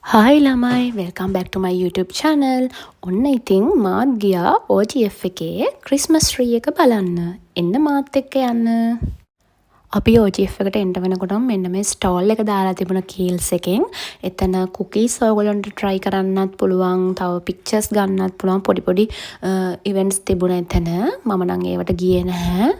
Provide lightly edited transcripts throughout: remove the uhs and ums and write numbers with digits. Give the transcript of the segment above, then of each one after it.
Hi ළමයි welcome back ටු මයි YouTube channel. ඔන්න ඉතින් මාත් ගියා OGF එකේ ක්‍රිස්මස් ට්‍රී එක බලන්න. එන්න මාත් එක්ක යන්න. අපි OGF එකට එන්න වෙනකොටම මෙන්න මේ ස්ටෝල් එක දාලා තිබුණ කීල්ස් එකෙන් එතන කුකීස් ඔයගොල්ලන්ට try කරන්නත් පුළුවන්. තව පික්චර්ස් ගන්නත් පුළුවන්. පොඩි ඉවෙන්ට්ස් තිබුණ එතන. මම නම් ඒවට ගියේ නැහැ.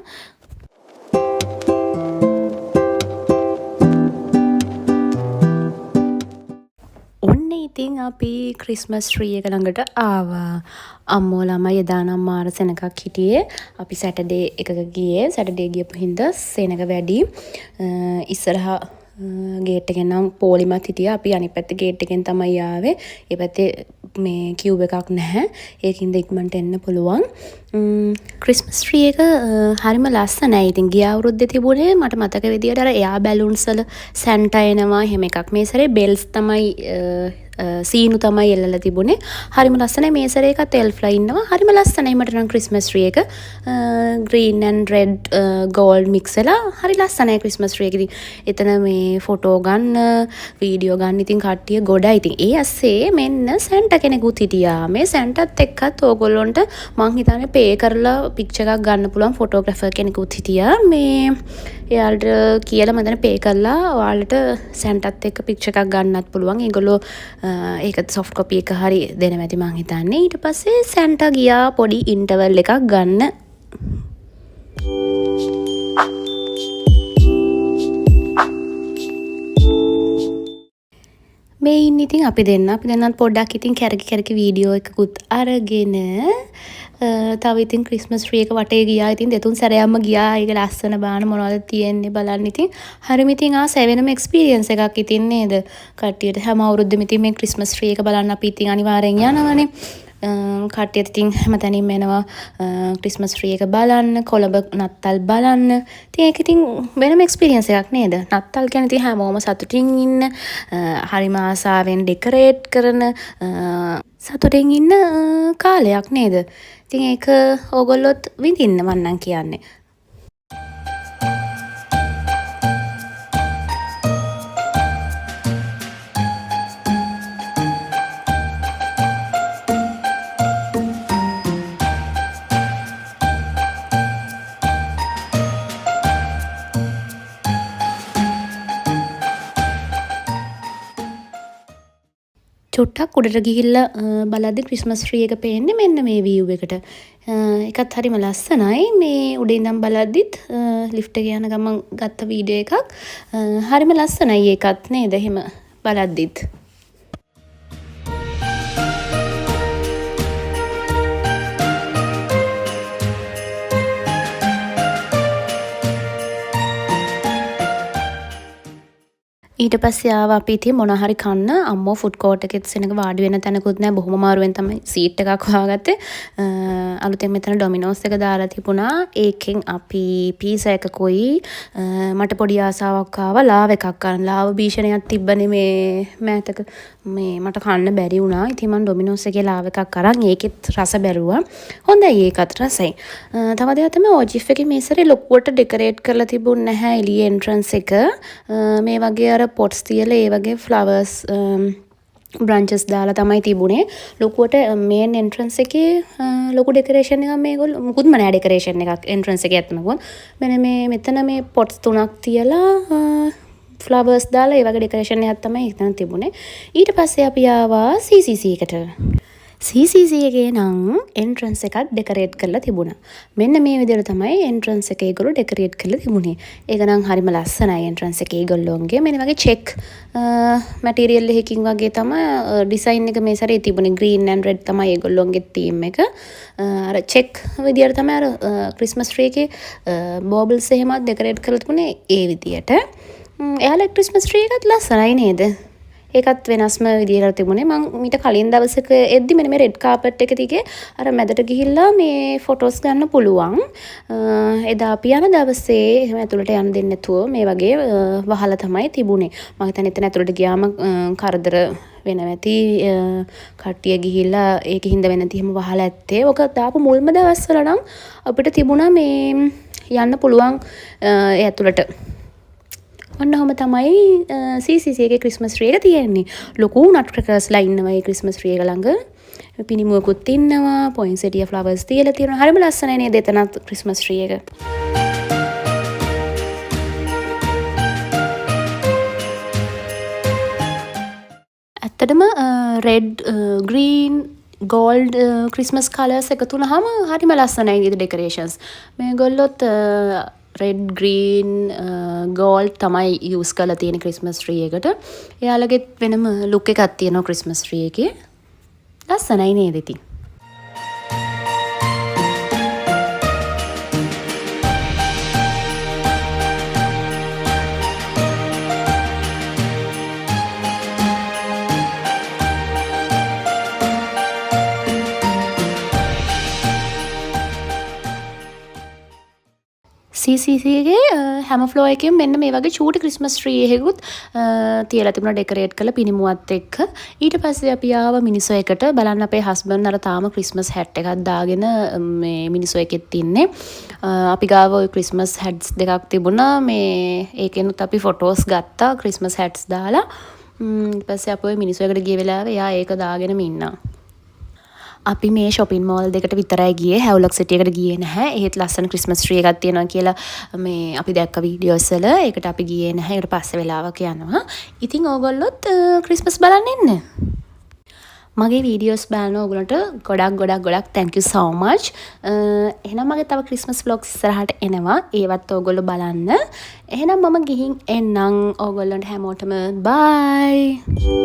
ඉතින් අපි ක්‍රිස්මස් ට්‍රී එක ළඟට ආවා. අම්මෝ ළමයි එදා නම් මාර සෙනගක් හිටියේ. අපි සැටර්ඩේ එකක ගියේ. සැටර්ඩේ ගියපු හින්දා සෙනග වැඩි. ඉස්සරහා ගේට් එකෙන් නම් පොලිමත් හිටියා. අපි අනිත් පැත්තේ ගේට් එකෙන් තමයි ආවේ. ඒ පැත්තේ මේ කියුබ් එකක් නැහැ. ඒකින්ද ඉක්මනට එන්න පුළුවන්. ක්‍රිස්මස් ට්‍රී එක හරිම ලස්සනයි. ඉතින් ගිය අවුරුද්දේ තිබුණේ මට මතක විදියට අර එයා බැලුන්ස් වල සැන්ටා එනවා එහෙම එකක්. මේ සැරේ බෙල්ස් තමයි සීනු තමයි එල්ලලා තිබුණේ. හරිම ලස්සනයි. මේ සැරේ එකත් එල්ෆ්ලා ඉන්නවා. හරිම ලස්සනයි මට නම් ක්‍රිස්මස් ට්‍රී එක. green and red gold mix වෙලා හරි ලස්සනයි ක්‍රිස්මස් ට්‍රී එක. ඉතින් එතන මේ ෆොටෝ ගන්න, වීඩියෝ ගන්න ඉතින් කට්ටිය ගොඩයි. ඉතින් ඒ ඇස්සේ මෙන්න සැන්ටා කෙනෙකුත් හිටියා. මේ සැන්ටාත් එක්කත් ඕගොල්ලොන්ට මං හිතන්නේ පේ කරලා පික්චර් එකක් ගන්න පුළුවන් ෆොටෝග්‍රැෆර් කෙනෙකුත් හිටියා. මේ එයාලට කියලා මම දැන් පේ කරලා ඔයාලට සැන්ටාත් එක්ක පික්චර් එකක් ගන්නත් පුළුවන්. ඒගොල්ලෝ ඒක සොෆ්ට් කොපි එක හරි දෙනවා ඇති මං හිතන්නේ. ඊට පස්සේ සැන්ටා ගියා පොඩි ඉන්ටර්වල් එකක් ගන්න. මේ ඉන්න ඉතින් අපි දෙන්නත් පොඩ්ඩක් ඉතින් කැරකි වීඩියෝ එකකුත් අරගෙන තව ඉතින් ක්‍රිස්මස් ට්‍රී එක වටේ ගියා. ඉතින් දෙතුන් සැරයක්ම ගියා. ඒක ලස්සන බාන මොනවද තියෙන්නේ බලන්න. ඉතින් හරිම ඉතින් සෙවෙනම එක්ස්පීරියන්ස් එකක් ඉතින් නේද? කට්ටියට හැම අවුරුද්දෙම ඉතින් මේ ක්‍රිස්මස් ට්‍රී එක බලන්න අපි ඉතින් අනිවාර්යෙන් යනවනේ. කට්ටියත් ඉතින් හැමතැනින්ම එනවා ක්‍රිස්මස් ට්‍රී එක බලන්න, කොළඹ නත්තල් බලන්න. ඉතින් ඒක ඉතින් වෙනම එක්ස්පීරියන්ස් එකක් නේද? නත්තල් කියන්නේ ඉතින් හැමෝම සතුටින් ඉන්න, හරිම ආසාවෙන් ඩෙකොරේට් කරන, සතුටින් ඉන්න කාලයක් නේද? ඉතින් ඒක ඕගොල්ලොත් විඳින්න මන්නම් කියන්නේ. චුට්ටක් උඩට ගිහිල්ලා බලද්දි ක්‍රිස්මස් ට්‍රී එක පේන්නේ මෙන්න මේ view එකට. ඒකත් හරිම ලස්සනයි. මේ උඩින් ඉඳන් බලද්දිත් ලිෆ්ට් එක යන ගමන් ගත්ත වීඩියෝ එකක්. හරිම ලස්සනයි ඒකත් නේද? එහෙම බලද්දිත්. ඊට පස්සේ ආවා අපි ඉතින් මොන හරි කන්න. අම්මෝ ෆුඩ් කෝට් එකෙත් සෙනග වාඩි වෙන තැනකුත් නැහැ. බොහොම අමාරුවෙන් තමයි සීට් එකක් හොයාගත්තේ. අලුතෙන් මෙතන ඩොමිනෝස් එක දාලා තිබුණා. ඒකෙන් අපි පීසා එකකුයි මට පොඩි ආසාවක් ආවා ලාව එකක් ගන්න. ලාව භීෂණයක් තිබ්බනේ මේ මෑතක. මේ මට කන්න බැරි වුණා. ඉතින් මම ඩොමිනෝස් එකේ ලාව එකක් අරන් ඒකෙත් රස බැලුවා. හොඳයි ඒකත් රසයි. තව දෙයක් තමයි OGF එකේ මේ සැරේ ලොකුවට ඩෙකොරේට් කරලා තිබුණ නැහැ එළියේ එන්ට්‍රන්ස් එක. මේ වගේ අර පොට්ස් තියලා ඒ වගේ ෆ්ලවර්ස් බ්‍රන්චස් දාලා තමයි තිබුණේ. ලොකුවට මේන් එන්ට්‍රන්ස් එකේ ලොකු ඩෙකොරේෂන් එකක් මේගොල්ලෝ මුකුත්ම නෑ ඩෙකොරේෂන් එකක් එන්ට්‍රන්ස් එකේ ඇත්තම කොහොම. මෙතන මේ පොට්ස් තුනක් තියලා ෆ්ලවර්ස් දාලා ඒ වගේ ඩෙකොරේෂන් එකක් තමයි එතන තිබුණේ. ඊට පස්සේ අපි ආවා CCC එකට. CCC එකේ නම් එන්ට්‍රන්ස් එකක් ඩෙකොරේට් කරලා තිබුණා. මෙන්න මේ විදිහට තමයි එන්ට්‍රන්ස් එක ඒගොල්ලෝ ඩෙකොරේට් කරලා තිබුණේ. ඒක නම් හරිම ලස්සනයි එන්ට්‍රන්ස් එකේ ඒගොල්ලෝන්ගේ. මෙන්න වගේ චෙක් මැටීරියල් එකකින් වගේ තමයි ඩිසයින් එක මේ සැරේ තිබුණේ. green and red තමයි ඒගොල්ලෝන්ගේ තීම් එක. අර චෙක් විදිහට තමයි අර ක්‍රිස්මස් ට්‍රී එකේ බෝබල්ස් එහෙමත් ඩෙකොරේට් කරලා තිබුණේ ඒ විදිහට. එයාලා ක්‍රිස්මස් ට්‍රී එකත් ලස්සනයි නේද? ඒකත් වෙනස්ම විදිහකට තිබුණේ. මම මීට කලින් දවසක එද්දි මෙන්න මේ රෙඩ් කාපට් එක දිගේ අර මැදට ගිහිල්ලා මේ ෆොටෝස් ගන්න පුළුවන්. එදා අපි යන දවසේ එහෙම ඇතුළට යන්න දෙන්නේ නැතුව මේ වගේ වහලා තමයි තිබුණේ. මම හිතන්නේ එතන ඇතුළට ගියාම කරදර වෙනවා ඇති. කට්ටිය ගිහිල්ලා ඒකේ හින්දා වෙන නැති එහෙම වහලා ඇත්තේ. ඔක දාපු මුල්ම දවස්වල නම් අපිට තිබුණා මේ යන්න පුළුවන් ඒ ඇතුළට. ඔන්න ඔහොම තමයි CCC එකේ ක්‍රිස්මස් ට්‍රී එක තියෙන්නේ. ලොකු නට් ක්‍රැකර්ස්ලා ඉන්නවා මේ ක්‍රිස්මස් ට්‍රී එක ළඟ. පිනිමුවකුත් ඉන්නවා. පොයින්සෙටියා ෆ්ලවර්ස් තියලා තියෙනවා. හරිම ලස්සනයි නේද එතනත් ක්‍රිස්මස් ට්‍රී එක. ඇත්තටම red green gold Christmas colours එකතු වුණාම හරිම ලස්සනයි නේද ඩෙකරේෂන්ස්. මේගොල්ලොත් රෙඩ් ග්‍රීන් ගෝල්ඩ් තමයි යූස් කරලා තියෙන ක්‍රිස්මස් ට්‍රී එකට. එයාලගෙත් වෙනම ලුක් එකක් තියෙනවා ක්‍රිස්මස් ට්‍රී එකේ. ලස්සනයි නේද ඉතින්. CCC එකේ හැම ෆ්ලෝ එකෙම මෙන්න මේ වගේ චූටි ක්‍රිස්මස් ට්‍රී එකකුත් තියලා තිබුණා ඩෙකොරේට් කරලා පිනිමුවත් එක්ක. ඊට පස්සේ අපි ආව මිනිසෝ එකට. බලන්න අපේ හස්බන්ඩ් අර තාම ක්‍රිස්මස් හැට් එකක් දාගෙන මේ මිනිසෝ එකෙත් ඉන්නේ. අපි ගාව ওই ක්‍රිස්මස් හැට්ස් දෙකක් තිබුණා. මේ ඒකෙනුත් අපි ෆොටෝස් ගත්තා ක්‍රිස්මස් හැට්ස් දාලා. ඊට පස්සේ අපි ওই මිනිසෝ එකට ගිය වෙලාවේ එයා ඒක දාගෙනම ඉන්නා. අපි මේ shopping mall දෙකට විතරයි ගියේ. හැව්ලොක් සිටි එකට ගියේ නැහැ. ඒත් ලස්සන ක්‍රිස්මස් ට්‍රී එකක් තියෙනවා කියලා මේ අපි දැක්ක වීඩියෝස් වල. ඒකට අපි ගියේ නැහැ. ඒකට පස්සේ වෙලාවක යනවා. ඉතින් ඕගොල්ලොත් ක්‍රිස්මස් බලන්න එන්න. මගේ වීඩියෝස් බලන ඕගොල්ලන්ට ගොඩක් thank you so much. එහෙනම් මගේ තව ක්‍රිස්මස් vlogs ඉස්සරහට එනවා. ඒවත් ඕගොල්ලෝ බලන්න. එහෙනම් මම ගිහින් එන්නම්. ඕගොල්ලන්ට හැමෝටම bye.